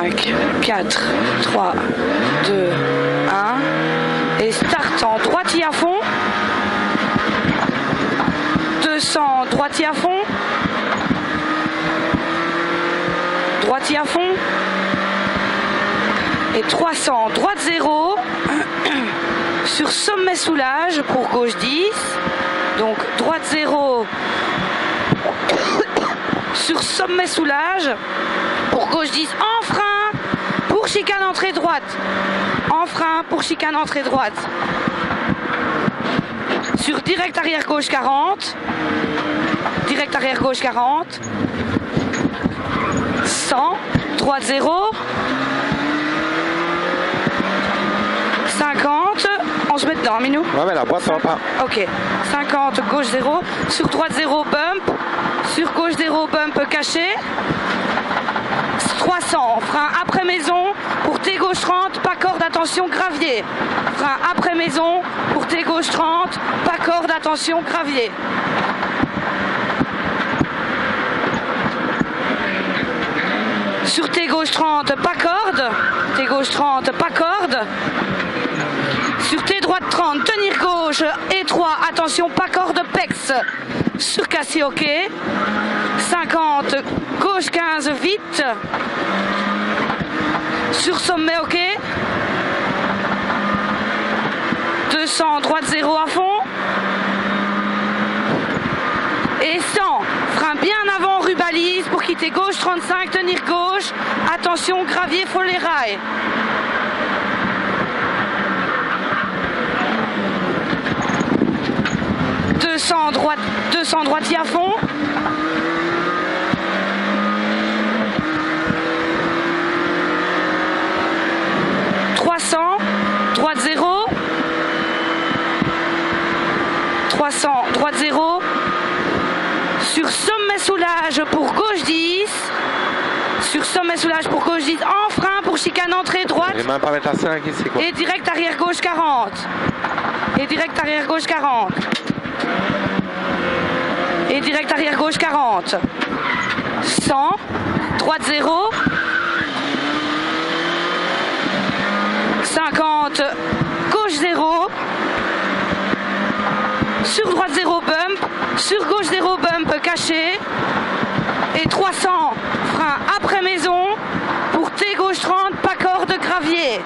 5, 4, 3, 2, 1. Et start en droitier à fond. 200, droitier à fond. Droitier à fond. Et 300, droite 0. Sur sommet soulage pour gauche 10. Donc droite 0. Sur sommet soulage pour gauche 10 en frein pour chicane entrée droite. En frein pour chicane entrée droite. Sur direct arrière gauche 40. Direct arrière gauche 40. 100. Droite 0. 50. On se met dedans, Minou? Ouais, mais la boîte, ça va pas. Ok. 50, gauche 0. Sur droite 0, bump. Sur gauche 0, bump caché. 300, frein après maison pour T gauche 30, pas corde, attention, gravier. Frein après maison pour T gauche 30, pas corde, attention, gravier. Sur T gauche 30, pas corde. T gauche 30, pas corde. Sur T droite 30, tenir gauche, étroit, attention, pas corde, pex. Sur cassé, ok. 50, gauche 15, vite. Sur sommet, ok. 200, droite 0 à fond. Et 100, frein bien avant, rubalise pour quitter gauche 35, tenir gauche. Attention, gravier, faut les rails. Droite, 200 droitier à fond. Droite 0. 300, droite 0. Sur sommet soulage pour gauche 10. Sur sommet soulage pour gauche 10. En frein pour chicane entrée droite. Les mains par mettre à 5 ici, quoi. Et direct arrière gauche 40. Et direct arrière gauche 40. Et direct arrière gauche 40. 100. Droite 0. 50. Gauche 0. Sur droite 0 bump. Sur gauche 0 bump caché. Et 300. Frein après maison. Pour T gauche 30. Pas corde gravier.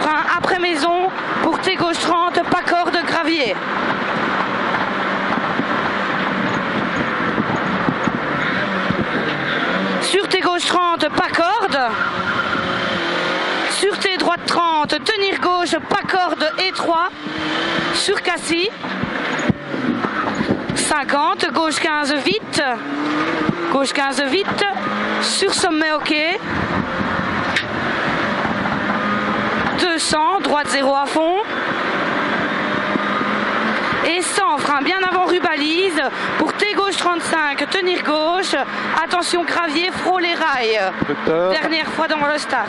Frein après maison. Pour T gauche 30. Pas corde gravier. Sur T gauche 30, pas corde. Sur T droite 30, tenir gauche, pas corde, étroit. Sur cassis. 50, gauche 15, vite. Gauche 15, vite. Sur sommet, ok. 200, droite 0 à fond. Et 100, frein bien avant rubalise pour T gauche 35, tenir gauche, attention gravier, frôle les rails. Dernière fois dans le start.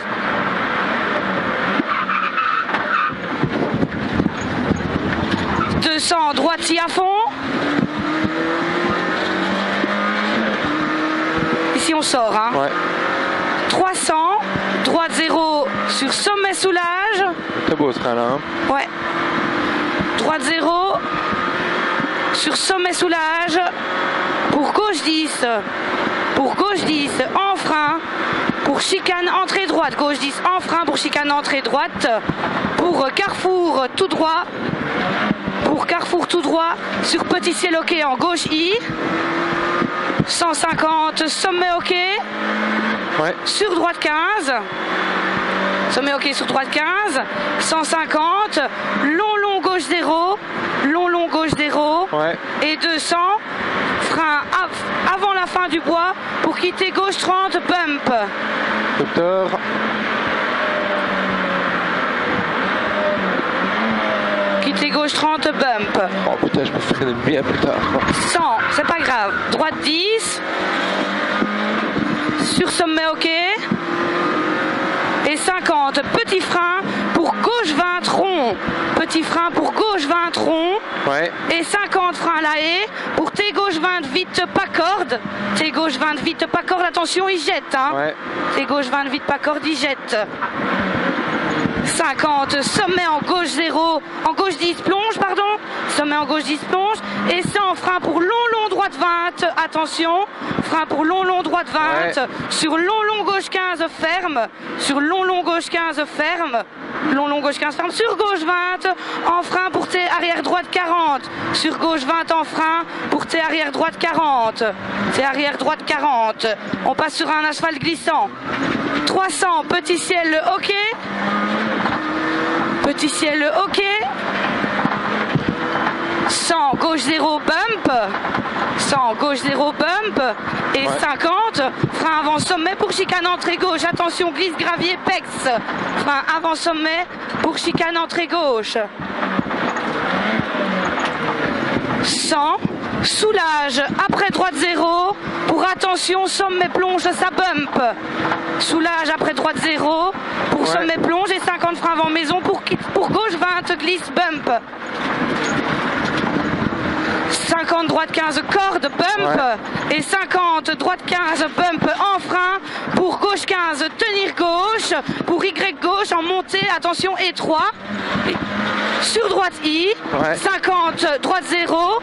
« 200, droitier à fond. Ici on sort, hein. Ouais. 300, droite 0 sur sommet soulage. Très beau ce train là, hein. Ouais. Droite 0. Sur sommet soulage pour gauche 10. Pour gauche 10 en frein pour chicane entrée droite. Gauche 10 en frein pour chicane entrée droite. Pour carrefour tout droit. Pour carrefour tout droit sur petit ciel ok en gauche I. 150 sommet ok. Ouais. Sur droite 15. Sommet ok sur droite 15. 150. Long gauche 0. Long gauche 0. Ouais. Et 200. Frein avant la fin du bois pour quitter gauche 30 bump. Docteur. Quitter gauche 30 bump. Oh putain, je me freine bien plus tard. 100, c'est pas grave. Droite 10. Sur sommet ok. Et 50. Petit frein pour gauche 20 rond. Petit frein pour gauche 20 20 rond. Ouais. Et 50 frein à la haie. Pour T gauche 20 vite, pas corde. T gauche 20 vite, pas corde. Attention, il jette. Hein. Ouais. T gauche 20 vite, pas corde, il jette. 50, sommet en gauche 0, en gauche 10, plonge, pardon. Sommet en gauche 10, plonge. Et 100, frein pour long, droite 20. Attention, frein pour long, droite 20. Ouais. Sur long, gauche 15, ferme. Sur long, gauche 15, ferme. Long, gauche 15, ferme. Sur gauche 20, en frein pour T arrière droite 40. Sur gauche 20 en frein pour T arrière droite 40. T arrière droite 40. On passe sur un asphalte glissant. 300, petit ciel, ok. Petit ciel, ok. 100, gauche 0, bump. 100, gauche 0, bump. Et 50, frein avant sommet pour chicane entrée gauche. Attention, glisse gravier, pex. Frein avant sommet pour chicane entrée gauche. 100, soulage après droite 0 pour attention sommet plonge, ça bump. Soulage après droite 0 pour sommet plonge et 50 frein avant maison pour gauche 20 glisse bump. 50 droite 15 corde bump et 50 droite 15 bump en frein pour gauche 15 tenir gauche pour Y gauche en montée attention étroit sur droite I 50 droite 0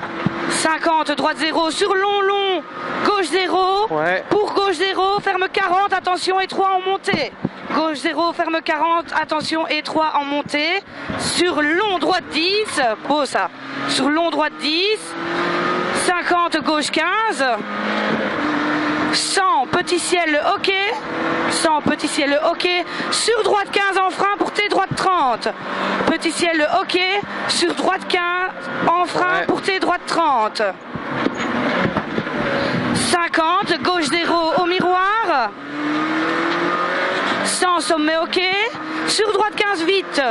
50 droite 0 sur long gauche 0 pour gauche 0 ferme 40 attention étroit en montée. Gauche 0, ferme 40, attention, étroit en montée. Sur long droite 10, beau ça. Sur long droite 10, 50, gauche 15. 100, petit ciel, ok. 100, petit ciel, ok. Sur droite 15 en frein pour T droite 30. Petit ciel, ok. Sur droite 15 en frein pour T droite 30. 50, gauche 0 au miroir. 100 sommet ok, sur droite 15 vite,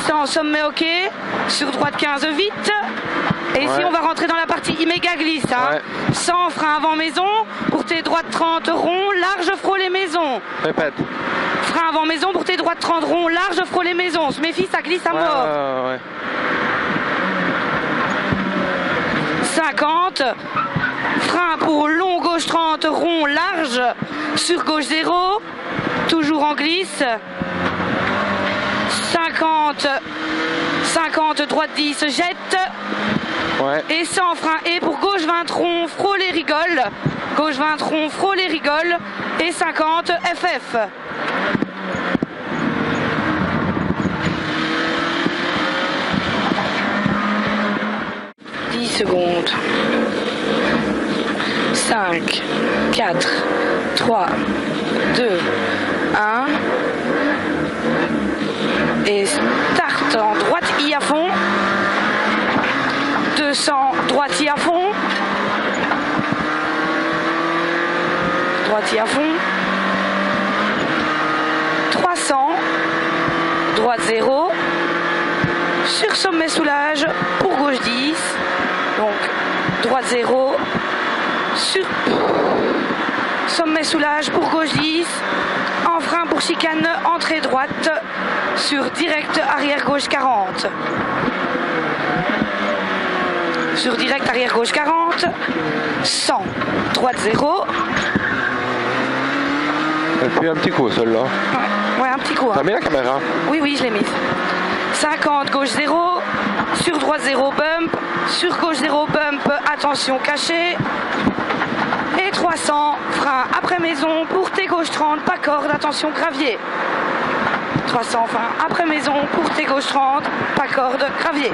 100 sommet ok, sur droite 15 vite, et ici on va rentrer dans la partie méga glisse, hein. 100 frein avant maison, pour T droite 30 rond, large frôler maison. Répète. Frein avant maison pour T droite 30 rond, large frôler maison, on se méfie ça glisse à mort. 50, frein pour long gauche 30 rond, large, sur gauche 0. Toujours en glisse. 50 droite 10 jette. Et 100 frein et pour gauche 20 rond frôle et rigole. Gauche 20 rond frôle et rigole. Et 50 FF. Secondes. 5, 4, 3, 2, 1. Et start en droite I à fond. 200, droite I à fond. Droite I à fond. 300, droite 0. Sur sommet soulage pour gauche 10. Donc droite 0. Sur sommet soulage pour gauche 10. En frein pour chicane entrée droite. Sur direct arrière gauche 40. Sur direct arrière gauche 40. 100. Droite 0. Et puis un petit coup celle-là. Ouais, un petit coup. T'as mis la caméra? Oui, je l'ai mise. 50 gauche 0. Sur droite 0 bump. Sur gauche 0 bump. Attention caché. Et 300, frein après maison pour T gauche 30, pas corde, attention gravier. 300, frein après maison pour T gauche 30, pas corde, gravier.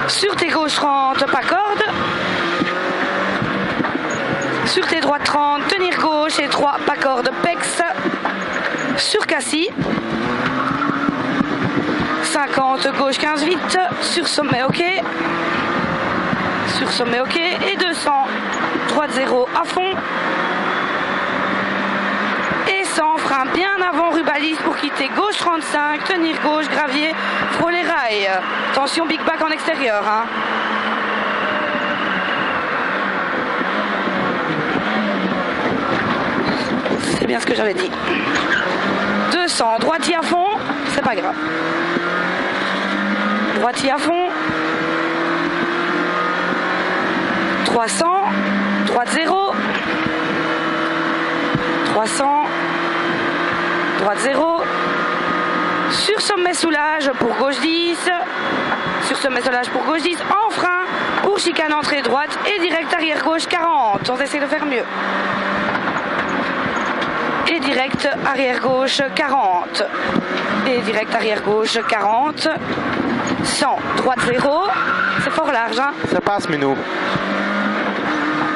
Sur T gauche 30, pas corde. Sur T droite 30, tenir gauche et 3, pas corde, pex. Sur cassis. 50, gauche 15 vite, sur sommet ok, sur sommet ok, et 200, droite 0 à fond, et 100, frein bien avant rubalise pour quitter gauche 35, tenir gauche, gravier, frôler rail, attention big back en extérieur, hein. C'est bien ce que j'avais dit. 200, droitier à fond, c'est pas grave. Droitier à fond. 300, droite 0. 300, droite 0. Sur sommet soulage pour gauche 10. Sur sommet soulage pour gauche 10. En frein pour chicane entrée droite et direct arrière gauche 40. On essaie de faire mieux. Et direct arrière gauche 40. Et direct arrière gauche 40. 100, droite 0. C'est fort large, hein? Ça passe, Minou.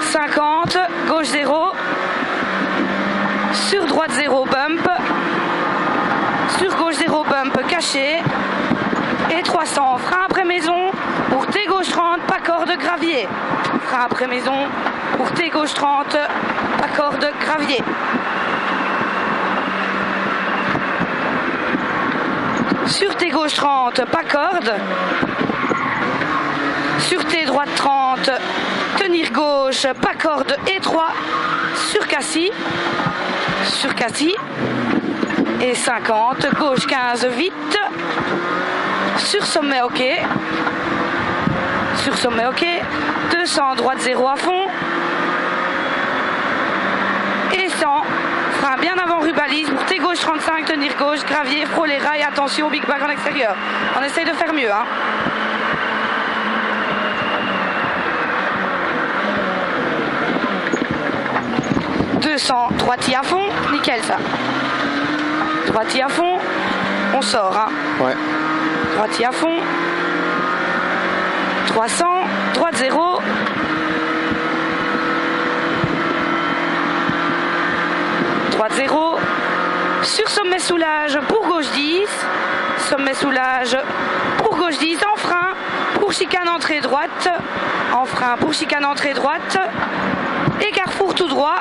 50, gauche 0. Sur droite 0, bump. Sur gauche 0, bump caché. Et 300, frein après maison pour T gauche 30, pas corde gravier. Frein après maison pour T gauche 30, pas corde gravier. Sur T gauche 30, pas corde. Sur T droite 30, tenir gauche, pas corde étroit. Sur Cassis. Sur Cassis. Et 50, gauche 15, vite. Sur sommet OK. Sur sommet OK. 200, droite 0 à fond. Et 100, frein bien avant rubalise pour T gauche 35, tenir gauche, gravier, frôler rail, attention, big bag en extérieur. On essaye de faire mieux, hein. Droitier à fond, nickel ça. Droitier à fond, on sort, hein. Ouais. Droitier à fond. 300, droite 0. Droite 0. Sur sommet soulage pour gauche 10. Sommet soulage pour gauche 10 en frein pour chicane entrée droite. En frein pour chicane entrée droite. Et carrefour tout droit.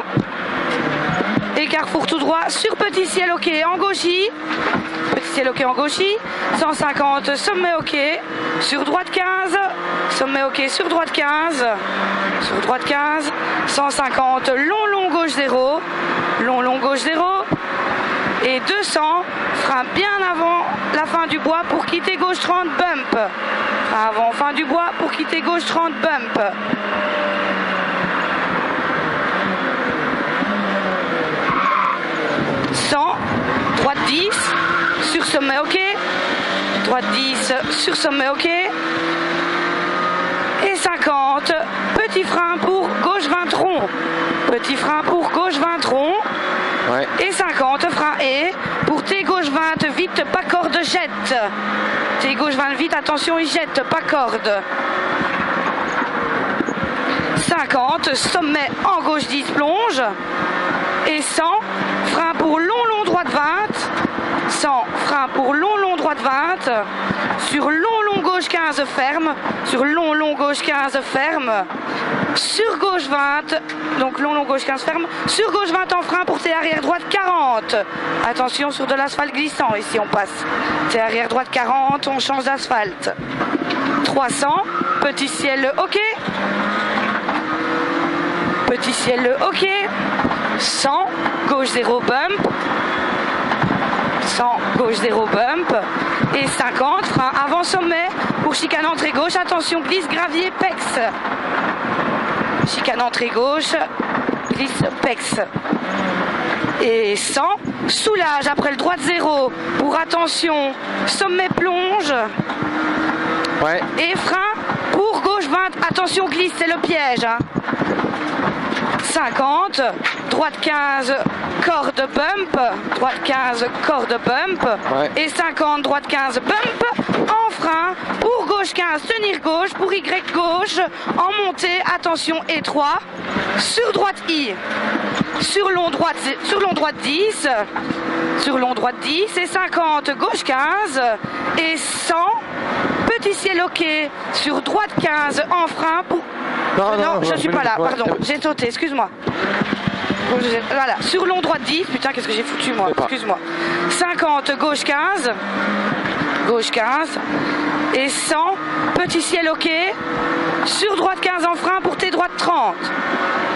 Et carrefour tout droit sur petit ciel OK en gauchis. Petit ciel OK en gauchis. 150, sommet OK. Sur droite 15. Sommet OK sur droite 15. Sur droite 15. 150, long gauche 0. Long gauche 0. Et 200, frein bien avant la fin du bois pour quitter gauche 30, bump. Frein avant fin du bois pour quitter gauche 30, bump. 100, droite 10, sur sommet OK, droite 10, sur sommet OK, et 50, petit frein pour gauche 20 rond, petit frein pour gauche 20 rond, ouais. Et 50, frein et pour T gauche 20, vite, pas corde, jette, T gauche 20, vite, attention, il jette, pas corde. 50, sommet en gauche 10, plonge. Et 100, frein pour long droite 20. 100, frein pour long droite 20. Sur long gauche 15, ferme. Sur long gauche 15, ferme. Sur gauche 20, donc long gauche 15, ferme. Sur gauche 20 en frein pour T arrière droite 40. Attention sur de l'asphalte glissant, ici on passe. T arrière droite 40, on change d'asphalte. 300, petit ciel OK. Petit ciel OK. 100, gauche 0 bump. 100, gauche 0 bump. Et 50, frein avant sommet pour chicane entrée gauche. Attention, glisse, gravier, pex. Chicane entrée gauche, glisse, pex. Et 100, soulage après le droite 0 pour attention, sommet plonge. Ouais. Et frein pour gauche 20. Attention, glisse, c'est le piège, hein. 50, droite 15, corde bump, droite 15, corde bump, ouais. Et 50, droite 15, bump, en frein, pour gauche 15, tenir gauche, pour Y gauche, en montée, attention étroit, sur droite I, sur long droite 10, sur long droite 10, et 50, gauche 15, et 100, petit ciel OK, sur droite 15, en frein, pour... Non, je suis pas là, pardon, j'ai sauté, excuse-moi. Voilà, sur long droite 10, putain, qu'est-ce que j'ai foutu moi, excuse-moi. 50, gauche 15, et 100, petit ciel OK, sur droite 15 en frein pour T droite 30.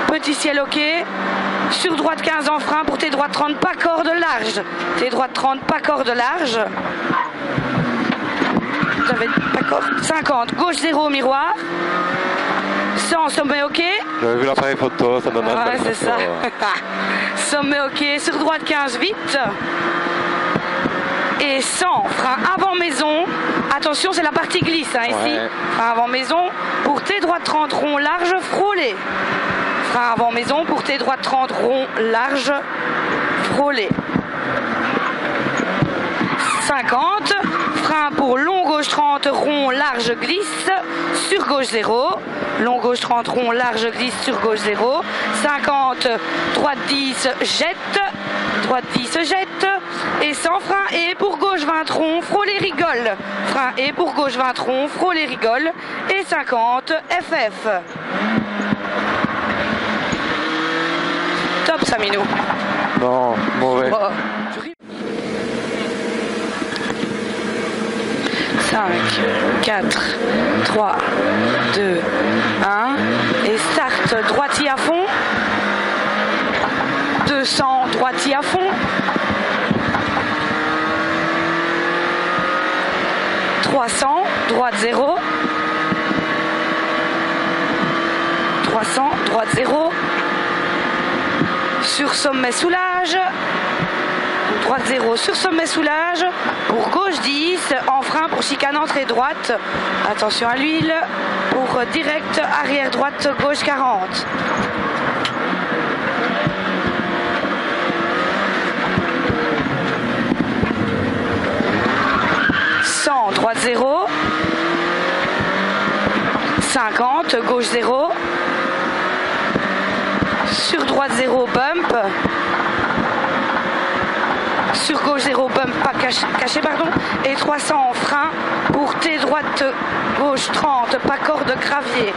Petit ciel OK, Sur droite 15 en frein pour tes droites 30, pas corde large. Tes droites 30, pas corde large. Vous avez pas corde. 50, gauche 0 au miroir. 100, sommet ok. J'avais vu l'appareil photo, ça donne un Ouais, c'est ça. Sommet ok, sur droite 15, vite. Et 100, frein avant maison. Attention, c'est la partie glisse hein, ici. Ouais. Frein avant maison pour tes droites 30 rond large, frôlé. Frein avant maison pour tes droites 30 rond large, frôlé. 50, frein pour long gauche 30 rond large glisse sur gauche 0. Long gauche 30 rond large glisse sur gauche 0. 50, droite 10 jette. Droite 10 jette. Et sans frein et pour gauche 20 rond, frôlé rigole. Frein et pour gauche 20 rond, frôlé rigole. Et 50, FF. Top Saminou. Non, mauvais. Oh. 5, 4, 3, 2, 1 et start droitier à fond. 200 droitier à fond. 300 droite 0. 300 droite 0. Sur sommet soulage. Droite 0 sur sommet soulage. Pour gauche 10. En frein pour chicane entrée droite. Attention à l'huile. Pour direct arrière droite gauche 40. Droite 0, 50, gauche 0, sur droite 0, bump, sur gauche 0, bump, pas caché, pardon, et 300 en frein pour tes droites gauche 30, pas corde gravier.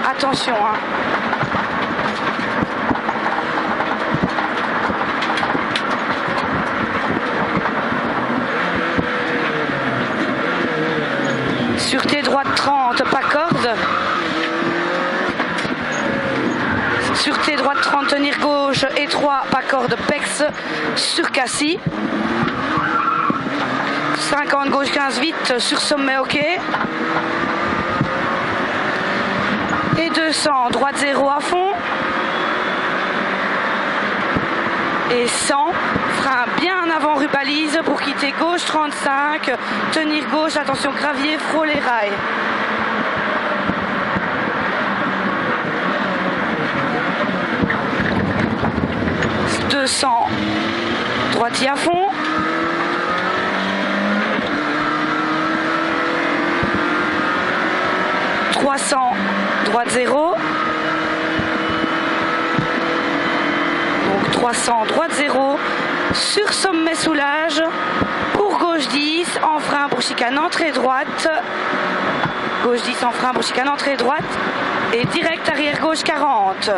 Attention, hein. Sur tes droites 30, pas corde. Sur tes droites 30, tenir gauche et 3, pas corde, pex sur cassis. 50, gauche 15, vite, sur sommet, ok. Et 200, droite 0 à fond. Et 100, frein bien en avant rue balise pour quitter gauche 35, tenir gauche, attention gravier, frôle les rails. « 200, droitier à fond. 300, droite 0. 300, droite 0, sur sommet soulage, pour gauche 10, en frein pour chicane entrée droite, gauche 10 en frein pour chicane entrée droite, et direct arrière gauche 40.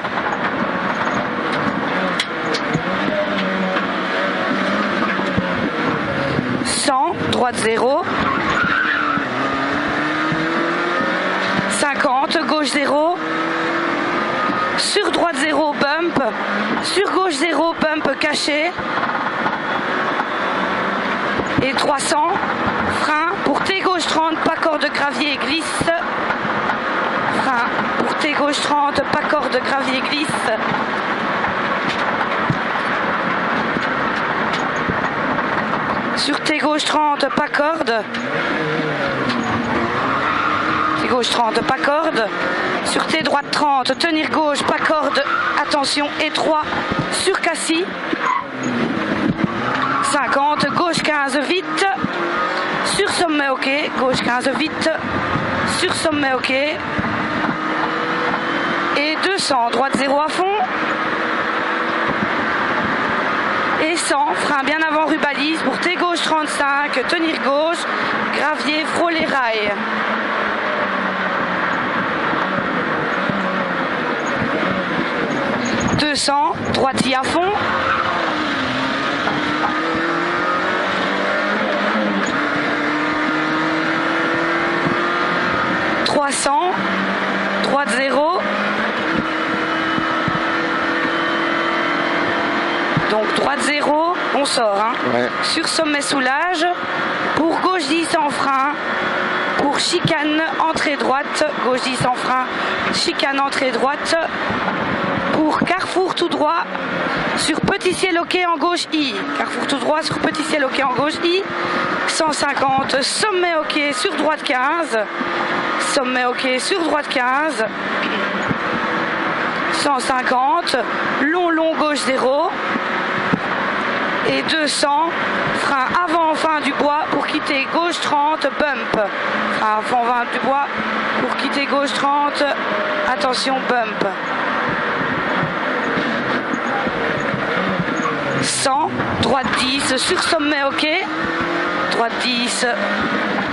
Droite 0. 50, gauche 0. Sur droite 0, bump. Sur gauche 0, bump caché. Et 300, frein pour T gauche 30, pas corde gravier glisse. Frein pour T gauche 30, pas corde gravier glisse. Sur T gauche 30, pas corde. T gauche 30, pas corde. Sur T droite 30, tenir gauche, pas corde. Attention, et 3 sur cassis. 50, gauche 15, vite. Sur sommet, ok. Gauche 15, vite. Sur sommet, ok. Et 200, droite 0 à fond. Et 100, frein bien avant rue balise pour T gauche 35, tenir gauche, gravier, frôle les rails. « 200, droitier à fond. 300, droite 0. droite 0, on sort. Hein. Ouais. Sur sommet soulage, pour gauche 10 en frein, pour chicane entrée droite, gauche 10 en frein, chicane entrée droite, pour carrefour tout droit, sur petit ciel ok en gauche I, carrefour tout droit sur petit ciel ok en gauche I, 150, sommet ok sur droite 15, sommet ok sur droite 15, 150, long gauche 0, et 200, frein avant fin du bois pour quitter gauche 30, bump, frein avant fin du bois pour quitter gauche 30, attention bump. 100, droite 10 sur sommet ok, droite 10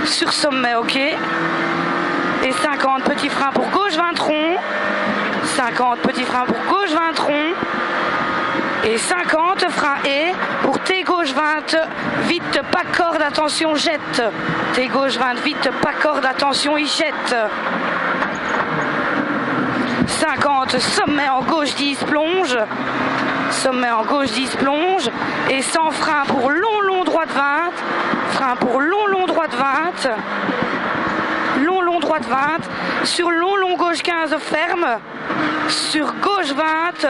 sur sommet ok, et 50 petits freins pour gauche 20 rond, 50 petits freins pour gauche 20 rond, et 50 frein et pour T gauche 20, vite pas corde, attention jette, T gauche 20, vite pas corde, attention il jette. 50, sommet en gauche 10 plonge, sommet en gauche 10 plonge, et 100 frein pour long droite 20, frein pour long droite 20, long droite 20, sur long gauche 15 ferme, sur gauche 20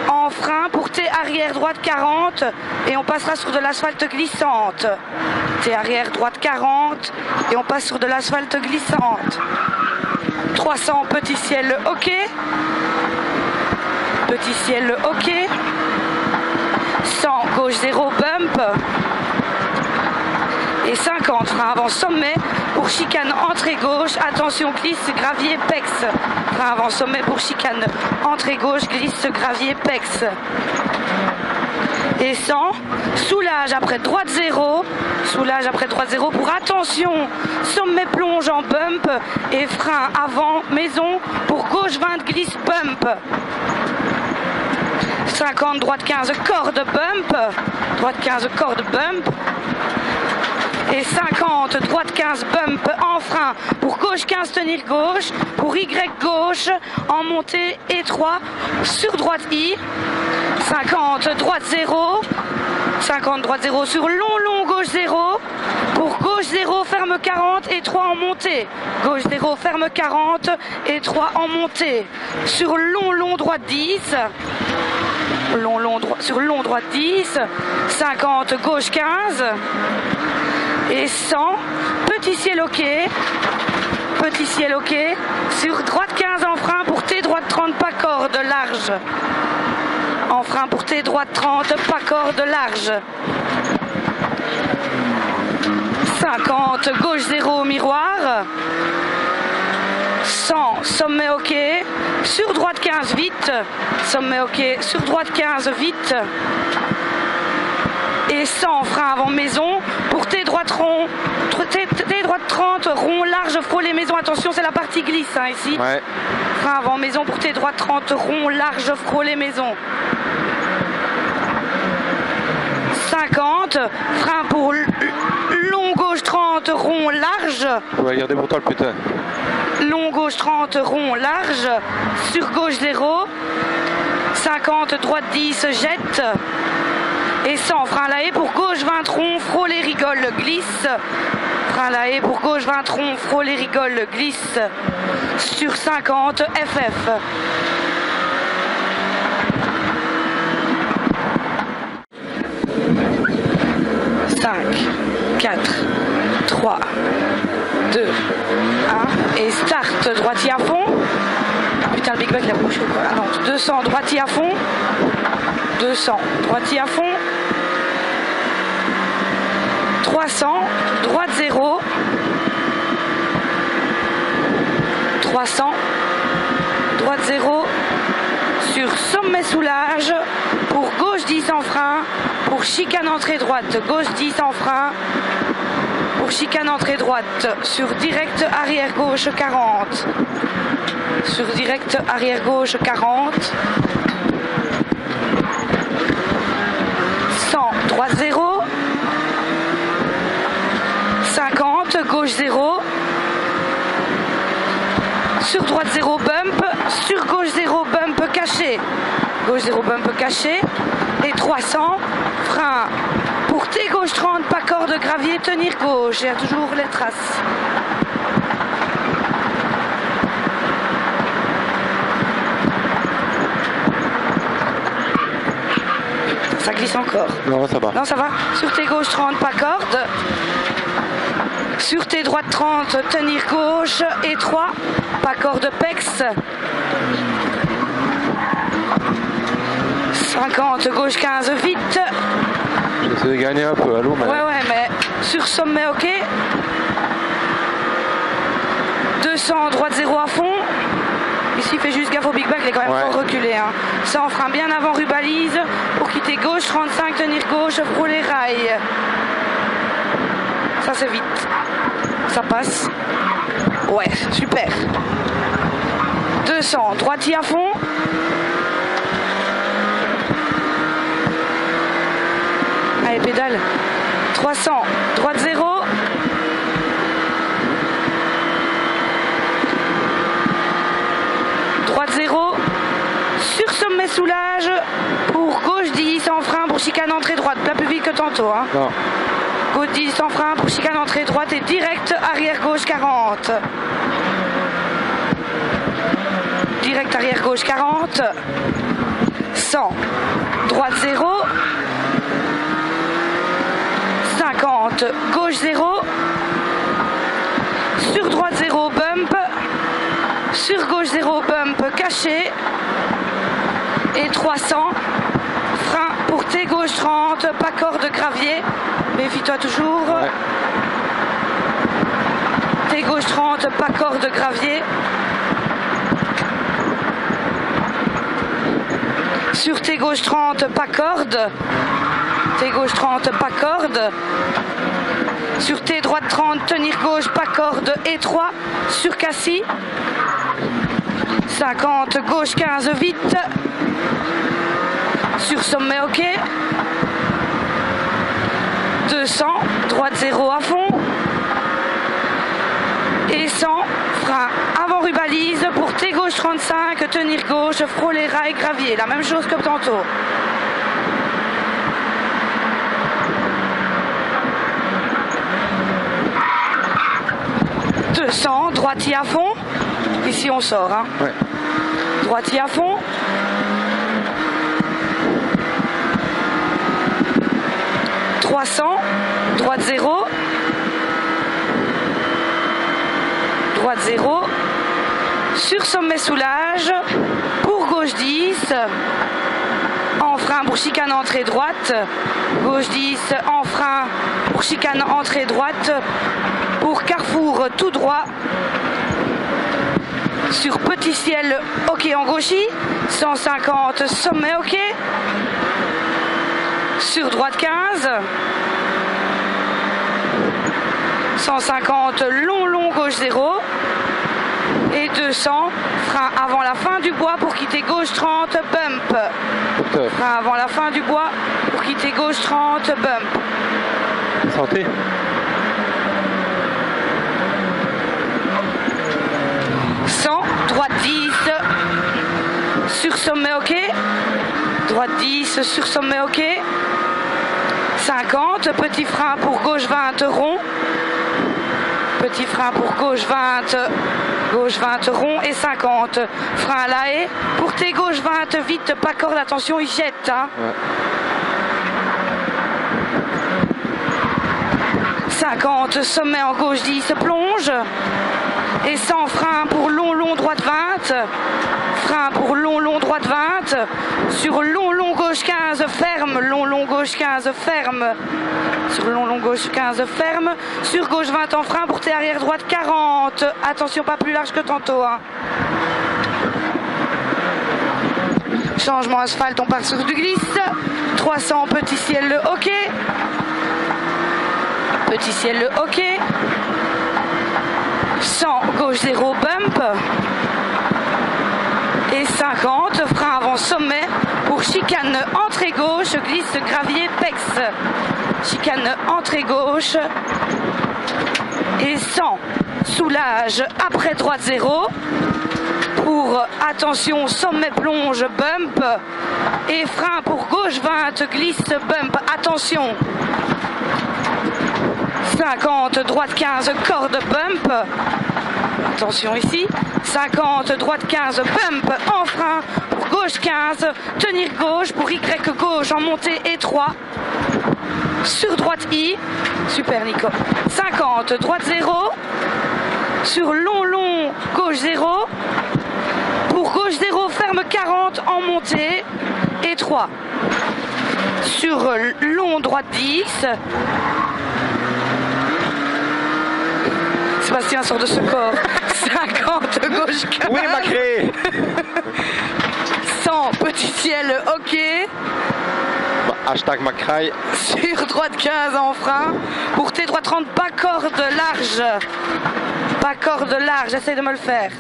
en frein pour T arrière droite 40, et on passera sur de l'asphalte glissante, T arrière droite 40, et on passe sur de l'asphalte glissante. 300 petit ciel ok, petit ciel ok, 100 gauche 0 bump, et 50 frein avant sommet pour chicane entrée gauche, attention glisse gravier pex, frein avant sommet pour chicane entrée gauche, glisse gravier pex, et 100 soulage après droite 0, soulage après droite 0 pour attention sommet plonge en bump, et frein avant maison pour gauche 20 glisse bump. 50 droite 15 corde bump, droite 15 corde bump, et 50 droite 15 bump en frein pour gauche 15 tenir gauche, pour Y gauche en montée étroit sur droite I, 50 droite 0, 50 droite 0 sur long gauche 0, pour gauche 0 ferme 40 et 3 en montée, gauche 0 ferme 40 et 3 en montée, sur long droite 10, sur long droite 10, 50 gauche 15, et 100 petit ciel ok, petit ciel ok, sur droite 15 en frein pour T droite 30 pas corde large, en frein pour T droite 30 pas corde large, 50 gauche 0 miroir, 100 sommet ok, sur droite 15 vite, sommet ok, sur droite 15 vite, et 100 frein avant maison pour T droite rond, T droite 30 rond large frôler maison, attention c'est la partie glisse hein, ici, ouais. Frein avant maison pour T droite 30 rond large frôler maison, 50 frein pour long gauche 30 rond large, Ouais, regardez pour toi le putain. long gauche 30 rond large, sur gauche 0, 50 droite 10 jette, et 100 frein la haie pour gauche 20 rond frôle et rigole glisse, frein la haie pour gauche 20 rond frôle et rigole glisse, sur 50 FF. « 4, 3, 2, 1, et start, droitier à fond. Putain, le Big Buck, il a bouché quoi. Ah non, 200, droitier à fond. 200, droitier à fond. 300, droite 0. 300, droite 0. Sur sommet soulage, pour gauche 10 en frein, pour chicane entrée droite, gauche 10 en frein, pour chicane entrée droite, sur direct arrière gauche 40, sur direct arrière gauche 40, 100, droite 0, 50, gauche 0, sur droite 0 bump, sur gauche 0 bump caché, gauche 0 bump caché, et 300, frein pour T gauche 30, pas corde gravier, tenir gauche, il y a toujours les traces. Ça glisse encore. Non, ça va. Non, ça va. Sur T gauche 30, pas corde. Sur T droite 30, tenir gauche et 3, pas corde pex. 50, gauche 15, vite. J'essaie de gagner un peu à l'eau, mais... Ouais, mais sur sommet, ok. 200, droite 0 à fond. Ici, fait juste gaffe au big back, il est quand même fort reculé. Hein. Ça, on frein bien avant rubalise pour quitter gauche 35, tenir gauche, frôler rail. Ça, c'est vite. Ça passe. Ouais, super. 200, droitier à fond. Allez, pédale. 300, droite 0. Droite 0. Sur sommet soulage pour gauche 10 en frein pour chicane entrée droite. Pas plus vite que tantôt. Hein. Non. Gauche 10 en frein pour chicane entrée droite et direct arrière gauche 40. Direct arrière gauche 40. 100. Droite 0. 50. Gauche 0. Sur droite 0 bump. Sur gauche 0 bump caché. Et 300. Frein pour T gauche 30. Pas corde gravier. Méfie-toi toujours. Ouais. T gauche 30. Pas corde gravier. Sur T gauche 30. Pas corde. T gauche 30. Pas corde. Sur T droite 30. Tenir gauche. Pas corde. Et 3. Sur Cassis. 50. Gauche 15. Vite. Sur sommet, ok. 200, droite 0 à fond. Et 100, frein avant rubalise pour T gauche 35, tenir gauche, frôler rail gravier. La même chose que tantôt. « 200, droitier à fond. » Ici on sort. Hein. Ouais. Droitier à fond. 300, droite 0, droite 0, sur sommet soulage, pour gauche 10, en frein pour chicane entrée droite, gauche 10, en frein pour chicane entrée droite, pour carrefour tout droit, sur petit ciel ok en gauchis, 150 sommet ok, sur droite 15, 150 long gauche 0 et 200 frein avant la fin du bois pour quitter gauche 30 bump. Frein avant la fin du bois pour quitter gauche 30 bump. Santé. Droite 10 sur sommet ok, droite 10 sur sommet ok, 50, petit frein pour gauche 20 rond, petit frein pour gauche 20 rond et 50, frein à la haie, pour T gauche 20 vite, pas corde, attention il jette. Hein. Ouais. 50, sommet en gauche 10, plonge. Et 100 frein pour long droite 20, frein pour long droite 20, sur long gauche 15 ferme, long gauche 15 ferme, sur long gauche 15 ferme, sur gauche 20 en frein pour T arrière droite 40, attention pas plus large que tantôt. Hein. Changement asphalte, on part sur du glisse, 300 petit ciel le hockey, petit ciel le hockey. 100, gauche 0, bump. Et 50, frein avant sommet pour chicane entrée gauche, glisse gravier pex. Chicane entrée gauche. Et 100, soulage après droite 0. pour, attention, sommet plonge, bump. Et frein pour gauche 20, glisse, bump, attention. 50, droite 15, corde, bump. Attention ici. 50, droite 15, bump, en frein. Pour gauche 15, tenir gauche. Pour Y gauche en montée étroit. Sur droite I. Super Nico. 50, droite 0. Sur long, gauche 0. Pour gauche 0, ferme 40 en montée étroit. Sur long, droite 10. Sébastien sort de ce corps. 50, gauche 15. Oui, Macré. 100, petit ciel, ok. Hashtag Macraille. Sur droite 15 en frein. Pour T droite 30, pas corde large. Pas corde large, j'essaie de me le faire.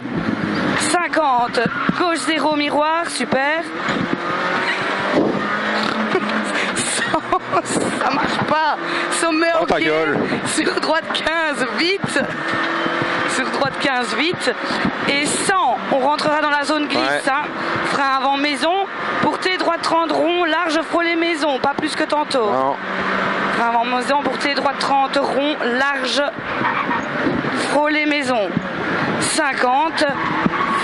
50, gauche 0, miroir, super. 100, ça marche pas. Sommet Oh, ok. ta gueule. Sur droite 15, vite. Sur droite 15, vite. Et 100, on rentrera dans la zone glisse. Ouais. Hein. Frein avant maison. Pour T droite 30, rond, large, frôler maison. Pas plus que tantôt. Non. Frein avant maison. Pour T droite 30, rond, large, frôler maison. 50.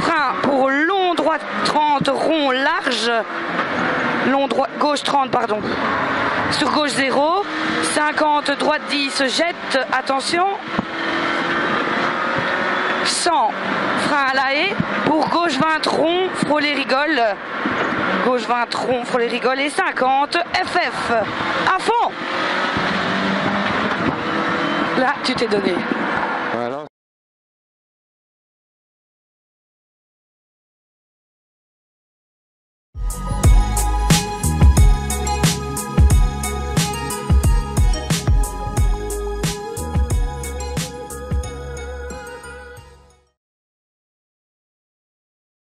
Frein pour long droite 30, rond, large. Long gauche 30, pardon. Sur gauche 0. 50, droite 10, jette. Attention. 100, frein à la haie. Pour gauche 20, rond, frôler rigole. Gauche 20, rond, frôler rigole. Et 50, FF. À fond. Là, tu t'es donné.